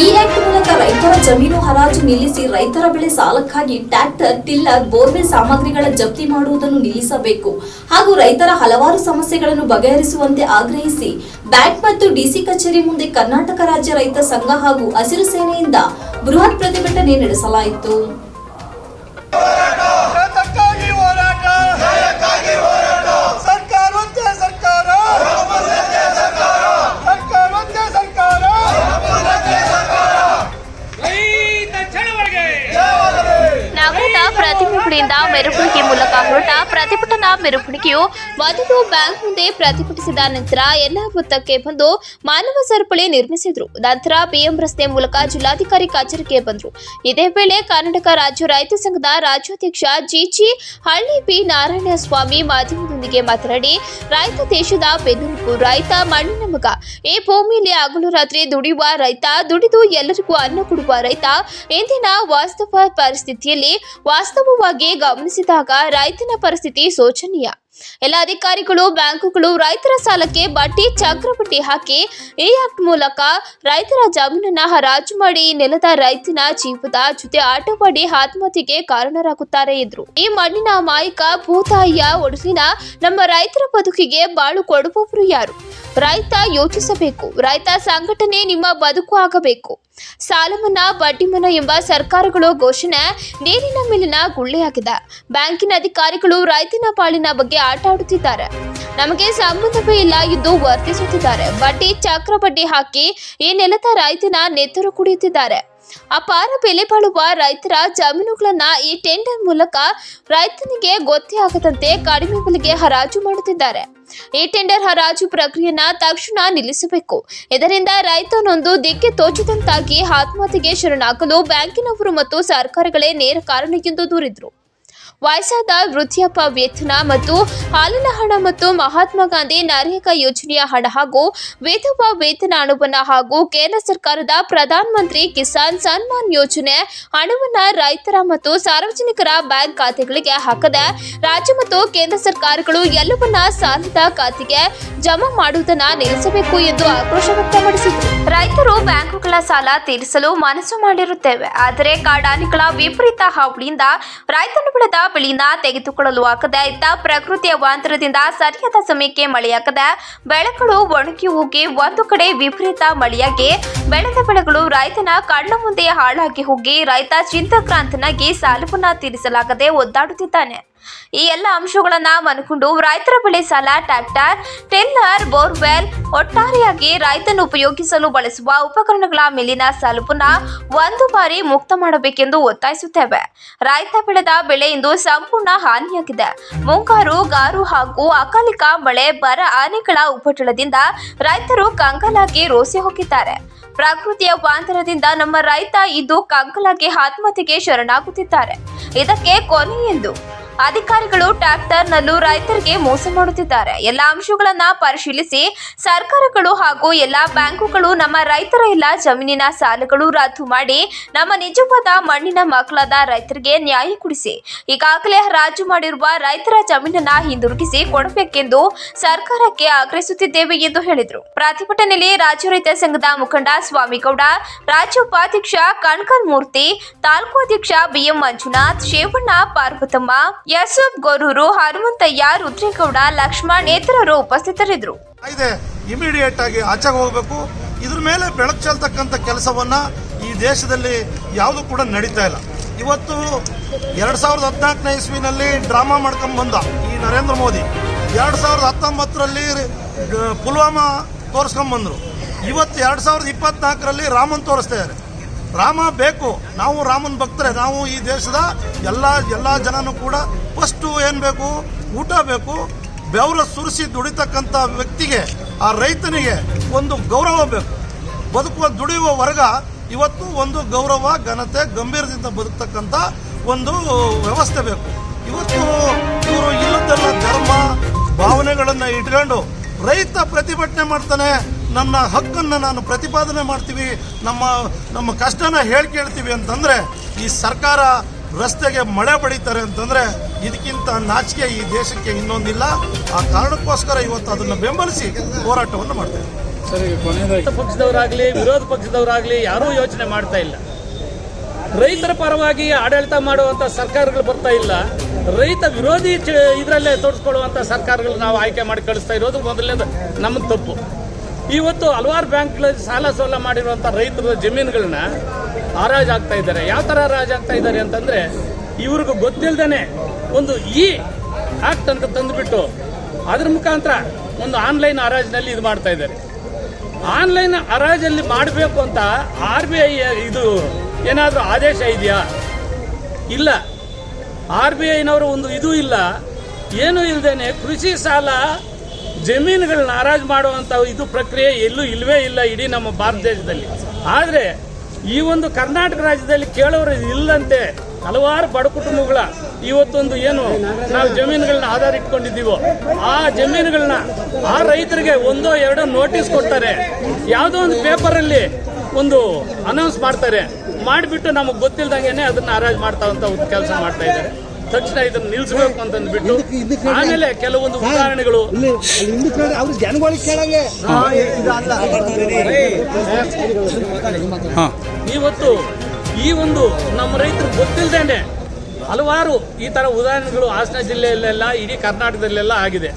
ಈ ಆಕ್ಟ್ ಮೂಲಕ ರೈತರ ಜಮೀನು ಹರಾಜು ನಿಲ್ಲಿಸಿ ರೈತರ ಬೆಳೆ ಸಾಲಕ್ಕಾಗಿ ಟ್ರ್ಯಾಕ್ಟರ್, ಟಿಲ್ಲರ್, ಬೋರ್ವೆಲ್ ಸಾಮಗ್ರಿಗಳ ಜಪ್ತಿ ಮಾಡುವುದನ್ನು ನಿಲ್ಲಿಸಬೇಕು ಹಾಗೂ ರೈತರ ಹಲವಾರು ಸಮಸ್ಯೆಗಳನ್ನು ಬಗೆಹರಿಸುವಂತೆ ಆಗ್ರಹಿಸಿ ಬ್ಯಾಂಕ್ ಮತ್ತು ಡಿಸಿ ಕಚೇರಿ ಮುಂದೆ ಕರ್ನಾಟಕ ರಾಜ್ಯ ರೈತ ಸಂಘ ಹಾಗೂ ಹಸಿರು ಸೇನೆಯಿಂದ ಬೃಹತ್ ಪ್ರತಿಭಟನೆ ನಡೆಸಲಾಯಿತು. ಪ್ರತಿಭಟನೆಯಿಂದ ಮೆರವಣಿಗೆ ಮೂಲಕ ಹೊರಟ ಪ್ರತಿಭಟನಾ ಮೆರವಣಿಗೆಯು ಮೊದಲು ಬ್ಯಾಂಕ್ ಮುಂದೆ ಪ್ರತಿಭಟಿಸಿದ ನಂತರ ಎಲ್ಲ ವೃತ್ತಕ್ಕೆ ಬಂದು ಮಾನವ ಸರಪಳಿ ನಿರ್ಮಿಸಿದ್ರು. ನಂತರ ಬಿಎಂ ರಸ್ತೆ ಮೂಲಕ ಜಿಲ್ಲಾಧಿಕಾರಿ ಕಚೇರಿಗೆ ಬಂದರು. ಇದೇ ವೇಳೆ ಕರ್ನಾಟಕ ರಾಜ್ಯ ರೈತ ಸಂಘದ ರಾಜ್ಯಾಧ್ಯಕ್ಷ ಜಿಜಿ ಹಳ್ಳಿ ಬಿ ನಾರಾಯಣಸ್ವಾಮಿ ಮಾಧ್ಯಮದೊಂದಿಗೆ ಮಾತನಾಡಿ, ರೈತ ದೇಶದ ಬೆನ್ನೆಲುಬು, ರೈತ ಮಣ್ಣಿನ ಮಗ, ಈ ಭೂಮಿಯಲ್ಲಿ ಹಗಲು ರಾತ್ರಿ ದುಡಿಯುವ ರೈತ, ದುಡಿದು ಎಲ್ಲರಿಗೂ ಅನ್ನ ಕೊಡುವ ರೈತ ಇಂದಿನ ವಾಸ್ತವ ಪರಿಸ್ಥಿತಿಯಲ್ಲಿ ವಾಸ್ತವವಾಗಿ ಗಮನಿಸಿದಾಗ ರೈತನ ಪರಿಸ್ಥಿತಿ ಶೋಚನೀಯ. ಎಲ್ಲ ಅಧಿಕಾರಿಗಳು, ಬ್ಯಾಂಕುಗಳು ರೈತರ ಸಾಲಕ್ಕೆ ಬಡ್ಡಿ, ಚಕ್ರಬಡ್ಡಿ ಹಾಕಿ ಈ ಆಕ್ಟ್ ಮೂಲಕ ರೈತರ ಜಮೀನನ್ನ ಹರಾಜು ಮಾಡಿ ನೆಲದ ರೈತನ ಜೀವದ ಜೊತೆ ಆಟವಾಡಿ ಆತ್ಮಹತ್ಯೆಗೆ ಕಾರಣರಾಗುತ್ತಾರೆ ಎಂದರು. ಈ ಮಣ್ಣಿನ ಮಾಯಿಕ ಭೂತಾಯಿಯ ಒಡಲಿನ ನಮ್ಮ ರೈತರ ಬದುಕಿಗೆ ಬಾಳು ಕೊಡುವವರು ಯಾರು? ರೈತ ಯೋಚಿಸಬೇಕು. ರೈತ ಸಂಘಟನೆ ನಿಮ್ಮ ಬದುಕು ಆಗಬೇಕು. ಸಾಲ ಮನ್ನಾ, ಬಡ್ಡಿ ಮನ್ನಾ ಎಂಬ ಸರ್ಕಾರಗಳು ಘೋಷಣೆ ನೀರಿನ ಮೇಲಿನ ಗುಳ್ಳೆಯಾಗಿದೆ. ಬ್ಯಾಂಕಿನ ಅಧಿಕಾರಿಗಳು ರೈತನ ಪಾಲಿನ ಬಗ್ಗೆ ಆಟ ಆಡುತ್ತಿದ್ದಾರೆ. ನಮಗೆ ಸಂಬಂಧವೇ ಇಲ್ಲ ಎಂದು ವರ್ತಿಸುತ್ತಿದ್ದಾರೆ. ಬಡ್ಡಿ, ಚಕ್ರ ಬಡ್ಡಿ ಹಾಕಿ ಈ ನೆಲದ ರೈತನ ನೆತ್ತರು ಕುಡಿಯುತ್ತಿದ್ದಾರೆ. ಅಪಾರ ಬೆಲೆ ಬಾಳುವ ರೈತರ ಜಮೀನುಗಳನ್ನ ಈ ಟೆಂಡರ್ ಮೂಲಕ ರೈತನಿಗೆ ಗೊತ್ತೇ ಆಗದಂತೆ ಕಡಿಮೆ ಬೆಲೆಗೆ ಹರಾಜು ಮಾಡುತ್ತಿದ್ದಾರೆ. ಈ ಟೆಂಡರ್ ಹರಾಜು ಪ್ರಕ್ರಿಯೆಯನ್ನ ತಕ್ಷಣ ನಿಲ್ಲಿಸಬೇಕು. ಇದರಿಂದ ರೈತನೊಂದು ದಿಕ್ಕೆ ತೋಚದಂತಾಗಿ ಆತ್ಮಹತ್ಯೆಗೆ ಶರಣಾಗಲು ಬ್ಯಾಂಕಿನವರು ಮತ್ತು ಸರ್ಕಾರಗಳೇ ನೇರ ಕಾರಣ ಎಂದು ದೂರಿದರು. ವಯಸ್ಸಾದ ವೃದ್ಧಾಪ್ಯ ವೇತನ ಮತ್ತು ಹಾಲಿನ ಹಣ ಮತ್ತು ಮಹಾತ್ಮ ಗಾಂಧಿ ನರೇಗಾ ಯೋಜನೆಯ ಹಣ ಹಾಗೂ ವಿಧವಾ ವೇತನ ಹಣವನ್ನು ಹಾಗೂ ಕೇಂದ್ರ ಸರ್ಕಾರದ ಪ್ರಧಾನ ಮಂತ್ರಿ ಕಿಸಾನ್ ಸನ್ಮಾನ್ ಯೋಜನೆ ಹಣವನ್ನು ರೈತರ ಮತ್ತು ಸಾರ್ವಜನಿಕರ ಬ್ಯಾಂಕ್ ಖಾತೆಗಳಿಗೆ ಹಾಕದೆ ರಾಜ್ಯ ಮತ್ತು ಕೇಂದ್ರ ಸರ್ಕಾರಗಳು ಎಲ್ಲವನ್ನ ಸಾಲದ ಖಾತೆಗೆ ಜಮಾ ಮಾಡುವುದನ್ನು ನಿಲ್ಲಿಸಬೇಕು ಎಂದು ಆಕ್ರೋಶ ವ್ಯಕ್ತಪಡಿಸಿದರು. ರೈತರು ಬ್ಯಾಂಕುಗಳ ಸಾಲ ತೀರಿಸಲು ಮನಸ್ಸು ಮಾಡಿರುತ್ತೇವೆ, ಆದರೆ ಕಾಡಾನೆಗಳ ವಿಪರೀತ ಹಾವಳಿಯಿಂದ ರೈತನು ಬೆಳೆದ ಬೆಳೆಯನ್ನ ತೆಗೆದುಕೊಳ್ಳಲು ಆಗದೆ ಇದ್ದ ಪ್ರಕೃತಿಯ ವಾಂತರದಿಂದ ಸರಿಯಾದ ಸಮಯಕ್ಕೆ ಮಳೆಯಾಗದೆ ಬೆಳೆಗಳು ಒಣಗಿ ಹೋಗಿ ಒಂದು ಕಡೆ ವಿಪರೀತ ಮಳೆಯಾಗಿ ಬೆಳೆದ ಬೆಳೆಗಳು ರೈತನ ಕಣ್ಣ ಮುಂದೆ ಹಾಳಾಗಿ ಹೋಗಿ ರೈತ ಚಿಂತಾಕ್ರಾಂತನಾಗಿ ಸಾಲವನ್ನ ತೀರಿಸಲಾಗದೆ ಒದ್ದಾಡುತ್ತಿದ್ದಾನೆ. ಈ ಎಲ್ಲ ಅಂಶಗಳನ್ನ ಮನಗೊಂಡು ರೈತರ ಬೆಳೆ ಸಾಲ, ಟ್ರ್ಯಾಕ್ಟರ್, ಟಿಲ್ಲರ್, ಬೋರ್ವೆಲ್, ಒಟ್ಟಾರೆಯಾಗಿ ರೈತನು ಉಪಯೋಗಿಸಲು ಬಳಸುವ ಉಪಕರಣಗಳ ಮೇಲಿನ ಸಾಲವನ್ನ ಒಂದು ಬಾರಿ ಮುಕ್ತ ಮಾಡಬೇಕೆಂದು ಒತ್ತಾಯಿಸುತ್ತೇವೆ. ರೈತ ಬೆಳೆದ ಬೆಳೆ ಇಂದು ಸಂಪೂರ್ಣ ಹಾನಿಯಾಗಿದೆ. ಮುಂಗಾರು, ಗಾರು ಹಾಗೂ ಅಕಾಲಿಕ ಮಳೆ, ಬರ, ಆನೆಗಳ ಉಪಟಳದಿಂದ ರೈತರು ಕಂಗಾಲಾಗಿ ರೋಸಿ ಹೋಗಿದ್ದಾರೆ. ಪ್ರಕೃತಿಯ ವಾಂತರದಿಂದ ನಮ್ಮ ರೈತ ಇಂದು ಕಂಗಾಲಾಗಿ ಆತ್ಮಹತ್ಯೆಗೆ ಶರಣಾಗುತ್ತಿದ್ದಾರೆ. ಇದಕ್ಕೆ ಕೊನೆ ಎಂದು ಅಧಿಕಾರಿಗಳು ಟ್ರ್ಯಾಕ್ಟರ್ನಲ್ಲೂ ರೈತರಿಗೆ ಮೋಸ ಮಾಡುತ್ತಿದ್ದಾರೆ. ಎಲ್ಲ ಅಂಶಗಳನ್ನ ಪರಿಶೀಲಿಸಿ ಸರ್ಕಾರಗಳು ಹಾಗೂ ಎಲ್ಲ ಬ್ಯಾಂಕುಗಳು ನಮ್ಮ ರೈತರ ಎಲ್ಲ ಜಮೀನಿನ ಸಾಲಗಳು ರದ್ದು ಮಾಡಿ ನಮ್ಮ ನಿಜವಾದ ಮಣ್ಣಿನ ಮಕ್ಕಳಾದ ರೈತರಿಗೆ ನ್ಯಾಯ ಕೊಡಿಸಿ. ಈಗಾಗಲೇ ಹರಾಜು ಮಾಡಿರುವ ರೈತರ ಜಮೀನನ್ನ ಹಿಂದಿರುಗಿಸಿ ಕೊಡಬೇಕೆಂದು ಸರ್ಕಾರಕ್ಕೆ ಆಗ್ರಹಿಸುತ್ತಿದ್ದೇವೆ ಎಂದು ಹೇಳಿದರು. ಪ್ರತಿಭಟನೆಯಲ್ಲಿ ರಾಜ್ಯ ರೈತ ಸಂಘದ ಮುಖಂಡ ಸ್ವಾಮಿಗೌಡ, ರಾಜ್ಯ ಉಪಾಧ್ಯಕ್ಷ ಕಣ್ಕರ್ ಮೂರ್ತಿ, ತಾಲೂಕು ಅಧ್ಯಕ್ಷ ಬಿಎಂ ಮಂಜುನಾಥ್, ಶೇವಣ್ಣ, ಪಾರ್ವತಮ್ಮ, ಯಸೂಫ್ ಗೊರೂರು, ಹನುಮಂತಯ್ಯ, ರುದ್ರೇಗೌಡ, ಲಕ್ಷ್ಮಣ್ ಇತರರು ಉಪಸ್ಥಿತರಿದ್ದರು. ಇಮಿಡಿಯೇಟ್ ಆಗಿ ಆಚೆಗೆ ಹೋಗಬೇಕು. ಇದ್ರ ಮೇಲೆ ಬೆಳಕು ಚೆಲ್ತಕ್ಕಂಥ ಕೆಲಸವನ್ನ ಈ ದೇಶದಲ್ಲಿ ಯಾವುದು ಕೂಡ ನಡೀತಾ ಇಲ್ಲ. ಇವತ್ತು 2014ನೇ ಇಸ್ವಿನಲ್ಲಿ ಡ್ರಾಮಾ ಮಾಡ್ಕೊಂಡ್ ಬಂದ ಈ ನರೇಂದ್ರ ಮೋದಿ, 2019ರಲ್ಲಿ ಪುಲ್ವಾಮಾ ತೋರಿಸ್ಕೊಂಡ್ ಬಂದ್ರು. ಇವತ್ತು 2024ರಲ್ಲಿ ರಾಮನ್ ತೋರಿಸ್ತಾ ಇದ್ದಾರೆ. ರಾಮ ಬೇಕು, ನಾವು ರಾಮನ್ ಭಕ್ತರೆ. ನಾವು ಈ ದೇಶದ ಎಲ್ಲ ಜನನೂ ಕೂಡ ಫಸ್ಟು ಏನು ಬೇಕು, ಊಟ ಬೇಕು. ಬೆವರು ಸುರಿಸಿ ದುಡಿತಕ್ಕಂಥ ವ್ಯಕ್ತಿಗೆ, ಆ ರೈತನಿಗೆ ಒಂದು ಗೌರವ ಬೇಕು. ಬದುಕುವ ದುಡಿಯುವ ವರ್ಗ ಇವತ್ತು ಒಂದು ಗೌರವ, ಘನತೆ, ಗಂಭೀರದಿಂದ ಬದುಕ್ತಕ್ಕಂಥ ಒಂದು ವ್ಯವಸ್ಥೆ ಬೇಕು. ಇವತ್ತು ಇವರು ಇಲ್ಲದೆಲ್ಲ ಧರ್ಮ ಭಾವನೆಗಳನ್ನು ಇಟ್ಕೊಂಡು ರೈತ ಪ್ರತಿಭಟನೆ ಮಾಡ್ತಾನೆ. ನನ್ನ ಹಕ್ಕನ್ನು ನಾನು ಪ್ರತಿಪಾದನೆ ಮಾಡ್ತೀವಿ, ನಮ್ಮ ಕಷ್ಟನ ಕೇಳ್ತೀವಿ ಅಂತಂದರೆ ಈ ಸರ್ಕಾರ ರಸ್ತೆಗೆ ಮಳೆ ಬಡಿತಾರೆ ಅಂತಂದರೆ ಇದಕ್ಕಿಂತ ನಾಚಿಕೆ ಈ ದೇಶಕ್ಕೆ ಇನ್ನೊಂದಿಲ್ಲ. ಆ ಕಾರಣಕ್ಕೋಸ್ಕರ ಇವತ್ತು ಅದನ್ನು ಬೆಂಬಲಿಸಿ ಹೋರಾಟವನ್ನು ಮಾಡ್ತೇವೆ. ಪಕ್ಷದವರಾಗ್ಲಿ ವಿರೋಧ ಪಕ್ಷದವರಾಗ್ಲಿ ಯಾರೂ ಯೋಚನೆ ಮಾಡ್ತಾ ಇಲ್ಲ. ರೈತರ ಪರವಾಗಿ ಆಡಳಿತ ಮಾಡುವಂತ ಸರ್ಕಾರಗಳು ಬರ್ತಾ ಇಲ್ಲ. ರೈತ ವಿರೋಧಿ ಇದರಲ್ಲೇ ತೋರಿಸ್ಕೊಳ್ಳುವಂತ ಸರ್ಕಾರಗಳು ನಾವು ಆಯ್ಕೆ ಮಾಡಿ ಕಳಿಸ್ತಾ ಇರೋದು ಮೊದಲನೇದು ನಮ್ಮ ತಪ್ಪು. ಇವತ್ತು ಹಲವಾರು ಬ್ಯಾಂಕ್ಗಳಲ್ಲಿ ಸಾಲ ಸೋಲ ಮಾಡಿರುವಂಥ ರೈತರ ಜಮೀನುಗಳನ್ನ ಹರಾಜು ಆಗ್ತಾ ಇದ್ದಾರೆ. ಯಾವ ಥರ ಹರಾಜು ಆಗ್ತಾ ಇದ್ದಾರೆ ಅಂತಂದರೆ, ಇವ್ರಿಗೂ ಗೊತ್ತಿಲ್ಲದೇ ಒಂದು ಈ ಆಕ್ಟ್ ಅಂತ ತಂದುಬಿಟ್ಟು ಅದ್ರ ಮುಖಾಂತರ ಒಂದು ಆನ್ಲೈನ್ ಹರಾಜಿನಲ್ಲಿ ಇದು ಮಾಡ್ತಾ ಇದ್ದಾರೆ. ಆನ್ಲೈನ್ ಹರಾಜಲ್ಲಿ ಮಾಡಬೇಕು ಅಂತ RBI ಇದು ಏನಾದರೂ ಆದೇಶ ಇದೆಯಾ? ಇಲ್ಲ. RBIನವರು ಒಂದು ಇದು ಇಲ್ಲ, ಏನೂ ಇಲ್ಲದೇನೆ ಕೃಷಿ ಸಾಲ ಜಮೀನುಗಳನ್ನ ಹರಾಜು ಮಾಡುವಂಥ ಇದು ಪ್ರಕ್ರಿಯೆ ಎಲ್ಲೂ ಇಲ್ಲವೇ ಇಲ್ಲ ಇಡೀ ನಮ್ಮ ಭಾರತ ದೇಶದಲ್ಲಿ. ಆದರೆ ಈ ಒಂದು ಕರ್ನಾಟಕ ರಾಜ್ಯದಲ್ಲಿ ಕೇಳೋರು ಇಲ್ಲಂತೆ ಹಲವಾರು ಬಡ ಕುಟುಂಬಗಳ ಇವತ್ತೊಂದು ಏನು ನಾವು ಜಮೀನುಗಳನ್ನ ಆಧಾರ ಇಟ್ಕೊಂಡಿದ್ದೀವೋ ಆ ಜಮೀನುಗಳನ್ನ ಆ ರೈತರಿಗೆ ಒಂದೋ ಎರಡೋ ನೋಟಿಸ್ ಕೊಡ್ತಾರೆ, ಯಾವುದೋ ಒಂದು ಪೇಪರಲ್ಲಿ ಒಂದು ಅನೌನ್ಸ್ ಮಾಡ್ತಾರೆ, ಮಾಡಿಬಿಟ್ಟು ನಮಗೆ ಗೊತ್ತಿಲ್ದಂಗೆ ಅದನ್ನ ಹರಾಜು ಮಾಡ್ತಾವಂತ ಒಂದು ಕೆಲಸ ಮಾಡ್ತಾ ಇದ್ದಾರೆ. ತಕ್ಷಣ ಇದನ್ನು ನಿಲ್ಲಿಸಬೇಕು ಅಂತಂದ್ಬಿಟ್ಟು ಆಮೇಲೆ ಕೆಲವೊಂದು ಉದಾಹರಣೆಗಳು ಇವತ್ತು ಈ ಒಂದು ನಮ್ಮ ರೈತರು ಗೊತ್ತಿಲ್ಲದೇನೆ ಹಲವಾರು ಈ ತರ ಉದಾಹರಣೆಗಳು ಹಾಸನ ಜಿಲ್ಲೆಯಲ್ಲೆಲ್ಲ ಇಡೀ ಕರ್ನಾಟಕದಲ್ಲೆಲ್ಲ ಆಗಿದೆ.